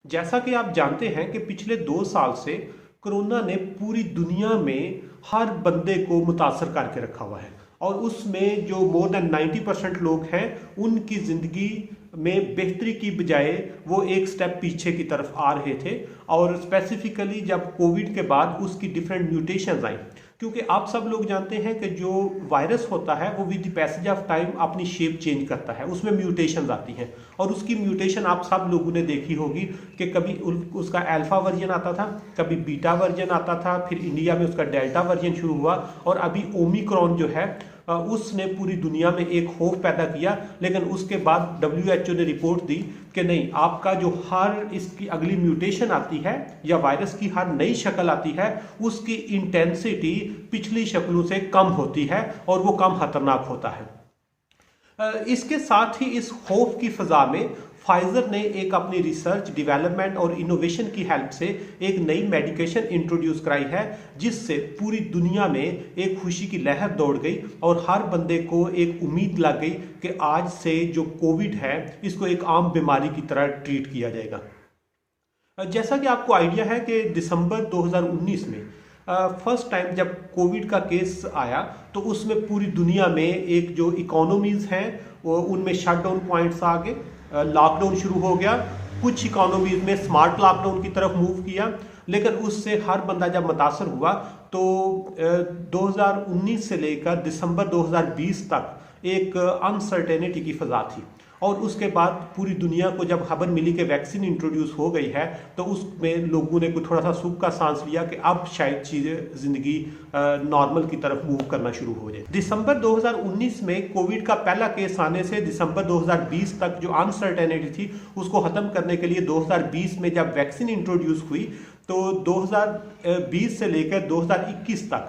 जैसा कि आप जानते हैं कि पिछले 2 साल से कोरोना ने पूरी दुनिया में हर बंदे को मुतासर करके रखा हुआ है। और उसमें जो मोर देन 90% लोग हैं, उनकी ज़िंदगी में बेहतरी की बजाय वो एक स्टेप पीछे की तरफ आ रहे थे। और स्पेसिफिकली जब कोविड के बाद उसकी डिफरेंट म्यूटेशंस आई, क्योंकि आप सब लोग जानते हैं कि जो वायरस होता है वो with the passage of time अपनी शेप चेंज करता है, उसमें म्यूटेशंस आती हैं। और उसकी म्यूटेशन आप सब लोगों ने देखी होगी कि कभी उसका अल्फा वर्जन आता था, कभी बीटा वर्जन आता था, फिर इंडिया में उसका डेल्टा वर्जन शुरू हुआ, और अभी ओमिक्रॉन जो है उसने पूरी दुनिया में एक खौफ पैदा किया। लेकिन उसके बाद WHO ने रिपोर्ट दी कि नहीं, आपका जो हर इसकी अगली म्यूटेशन आती है या वायरस की हर नई शक्ल आती है, उसकी इंटेंसिटी पिछली शक्लों से कम होती है और वो कम खतरनाक होता है। इसके साथ ही इस खौफ की फजा में फाइजर ने एक अपनी रिसर्च डेवलपमेंट और इनोवेशन की हेल्प से एक नई मेडिकेशन इंट्रोड्यूस कराई है, जिससे पूरी दुनिया में एक खुशी की लहर दौड़ गई और हर बंदे को एक उम्मीद लग गई कि आज से जो कोविड है इसको एक आम बीमारी की तरह ट्रीट किया जाएगा। जैसा कि आपको आइडिया है कि दिसंबर 2019 में फर्स्ट टाइम जब कोविड का केस आया, तो उसमें पूरी दुनिया में एक जो इकोनॉमीज हैं उनमें शटडाउन पॉइंट्स आ गए, लॉकडाउन शुरू हो गया। कुछ इकोनॉमीज में स्मार्ट लॉकडाउन की तरफ मूव किया, लेकिन उससे हर बंदा जब मुतासर हुआ तो 2019 से लेकर दिसंबर 2020 तक एक अनसर्टेनिटी की फजा थी। और उसके बाद पूरी दुनिया को जब खबर मिली कि वैक्सीन इंट्रोड्यूस हो गई है, तो उसमें लोगों ने कुछ थोड़ा सा सुख का सांस लिया कि अब शायद चीज़ें ज़िंदगी नॉर्मल की तरफ मूव करना शुरू हो जाए। दिसंबर 2019 में कोविड का पहला केस आने से दिसंबर 2020 तक जो अनसर्टेनिटी थी उसको ख़त्म करने के लिए 2020 में जब वैक्सीन इंट्रोड्यूस हुई, तो 2020 से लेकर 2021 तक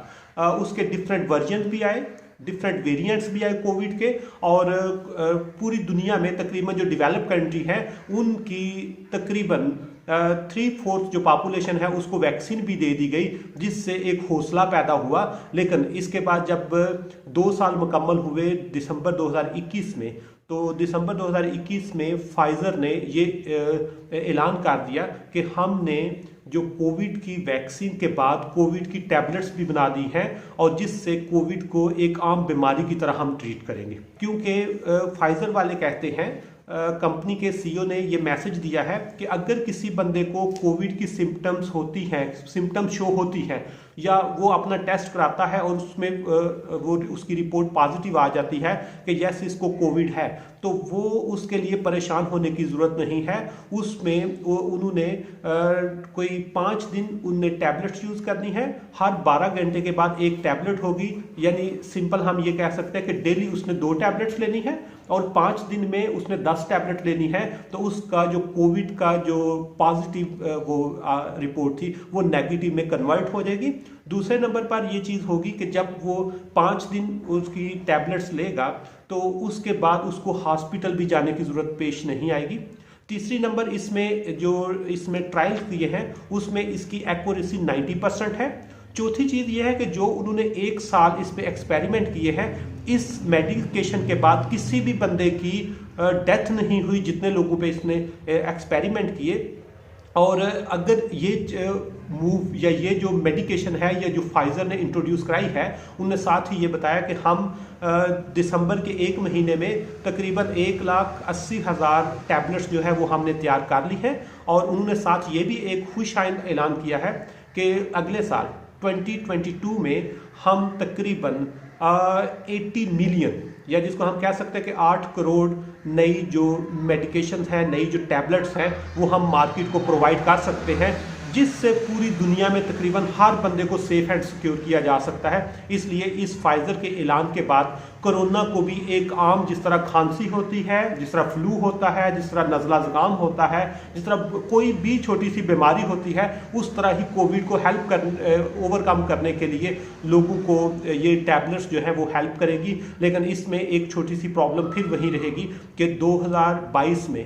उसके डिफरेंट वर्जन भी आए, डिफरेंट वेरिएंट्स भी आए कोविड के। और पूरी दुनिया में तकरीबन जो डेवलप कंट्री है उनकी तकरीबन 3/4 जो पॉपुलेशन है उसको वैक्सीन भी दे दी गई, जिससे एक हौसला पैदा हुआ। लेकिन इसके बाद जब 2 साल मुकम्मल हुए दिसंबर 2021 में, तो दिसंबर 2021 में फाइजर ने ये ऐलान कर दिया कि हमने जो कोविड की वैक्सीन के बाद कोविड की टैबलेट्स भी बना दी हैं, और जिससे कोविड को एक आम बीमारी की तरह हम ट्रीट करेंगे। क्योंकि फाइजर वाले कहते हैं, कंपनी के सीईओ ने ये मैसेज दिया है कि अगर किसी बंदे को कोविड की सिम्टम्स होती हैं, सिम्टम शो होती हैं, या वो अपना टेस्ट कराता है और उसमें वो उसकी रिपोर्ट पॉजिटिव आ जाती है कि यस इसको कोविड है, तो वो उसके लिए परेशान होने की ज़रूरत नहीं है। उसमें उन्होंने कोई 5 दिन उनने टैबलेट्स यूज़ करनी है, हर 12 घंटे के बाद एक टैबलेट होगी। यानी सिंपल हम ये कह सकते हैं कि डेली उसने 2 टैबलेट्स लेनी है, और 5 दिन में उसने 10 टैबलेट लेनी है, तो उसका जो कोविड का जो पॉजिटिव वो रिपोर्ट थी वो नेगेटिव में कन्वर्ट हो जाएगी। दूसरे नंबर पर ये चीज़ होगी कि जब वो 5 दिन उसकी टैबलेट्स लेगा, तो उसके बाद उसको हॉस्पिटल भी जाने की ज़रूरत पेश नहीं आएगी। तीसरी नंबर, इसमें ट्रायल्स किए हैं उसमें इसकी एक्यूरेसी 90% है। चौथी चीज़ ये है कि जो उन्होंने 1 साल इस पे एक्सपेरिमेंट किए हैं, इस मेडिकेशन के बाद किसी भी बंदे की डेथ नहीं हुई जितने लोगों पे इसने एक्सपेरिमेंट किए। और अगर ये मूव या ये जो मेडिकेशन है या जो फाइजर ने इंट्रोड्यूस कराई है, उन्होंने साथ ही ये बताया कि हम दिसंबर के 1 महीने में तकरीबन 1,80,000 टैबलेट्स जो है वो हमने तैयार कर ली हैं। और उन्होंने साथ ये भी एक खुशाइंद ऐलान किया है कि अगले साल 2022 में हम तकरीबन 80 मिलियन, या जिसको हम कह सकते हैं कि 8 करोड़ नई जो मेडिकेशंस हैं, नई जो टैबलेट्स हैं, वो हम मार्केट को प्रोवाइड कर सकते हैं, जिससे पूरी दुनिया में तकरीबन हर बंदे को सेफ एंड सिक्योर किया जा सकता है। इसलिए इस फाइजर के ऐलान के बाद कोरोना को भी एक आम, जिस तरह खांसी होती है, जिस तरह फ्लू होता है, जिस तरह नज़ला ज़ुकाम होता है, जिस तरह कोई भी छोटी सी बीमारी होती है, उस तरह ही कोविड को ओवरकम करने के लिए लोगों को ये टैबलेट्स जो है वो हेल्प करेगी। लेकिन इसमें एक छोटी सी प्रॉब्लम फिर वही रहेगी कि 2022 में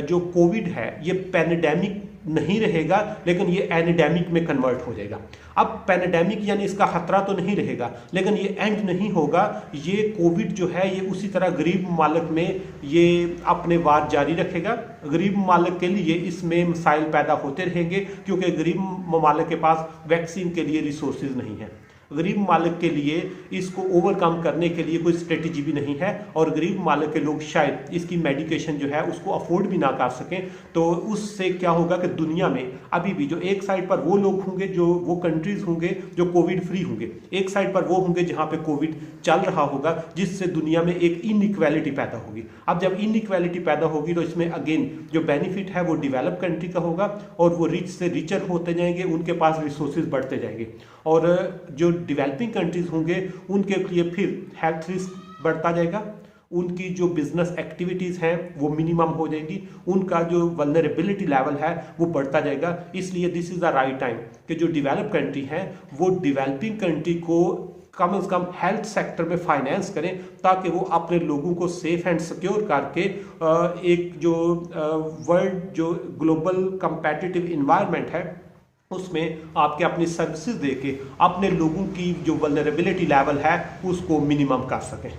जो कोविड है ये पैंडेमिक नहीं रहेगा, लेकिन ये एंडेमिक में कन्वर्ट हो जाएगा। अब पैंडेमिक यानी इसका खतरा तो नहीं रहेगा, लेकिन ये एंड नहीं होगा। ये कोविड जो है ये उसी तरह गरीब ममालिक में ये अपने वार जारी रखेगा। गरीब ममालिक के लिए इसमें मसाइल पैदा होते रहेंगे, क्योंकि गरीब ममालिक के पास वैक्सीन के लिए रिसोर्सेज नहीं है। गरीब ममालिक के लिए इसको ओवरकम करने के लिए कोई स्ट्रेटजी भी नहीं है, और गरीब ममालिक के लोग शायद इसकी मेडिकेशन जो है उसको अफोर्ड भी ना कर सकें। तो उससे क्या होगा कि दुनिया में अभी भी जो एक साइड पर वो लोग होंगे, जो वो कंट्रीज होंगे जो कोविड फ्री होंगे, एक साइड पर वो होंगे जहाँ पे कोविड चल रहा होगा, जिससे दुनिया में एक इनइक्वालिटी पैदा होगी। अब जब इनइक्वालिटी पैदा होगी तो इसमें अगेन जो बेनिफिट है वो डेवलप कंट्री का होगा, और वो रिच से रिचर होते जाएंगे, उनके पास रिसोर्सेज बढ़ते जाएंगे, और जो डेवलपिंग कंट्रीज होंगे उनके लिए फिर हेल्थ रिस्क बढ़ता जाएगा, उनकी जो बिजनेस एक्टिविटीज़ हैं वो मिनिमम हो जाएगी, उनका जो वल्नरेबिलिटी लेवल है वो बढ़ता जाएगा। इसलिए this is the right time कि जो डेवलप कंट्री हैं वो डेवलपिंग कंट्री को कम से कम हेल्थ सेक्टर में फाइनेंस करें, ताकि वो अपने लोगों को सेफ एंड सिक्योर करके एक जो वर्ल्ड जो ग्लोबल कंपेटिटिव इन्वायरमेंट है उसमें आपके अपनी सर्विसेज देके अपने लोगों की जो वल्नरेबिलिटी लेवल है उसको मिनिमम कर सकें।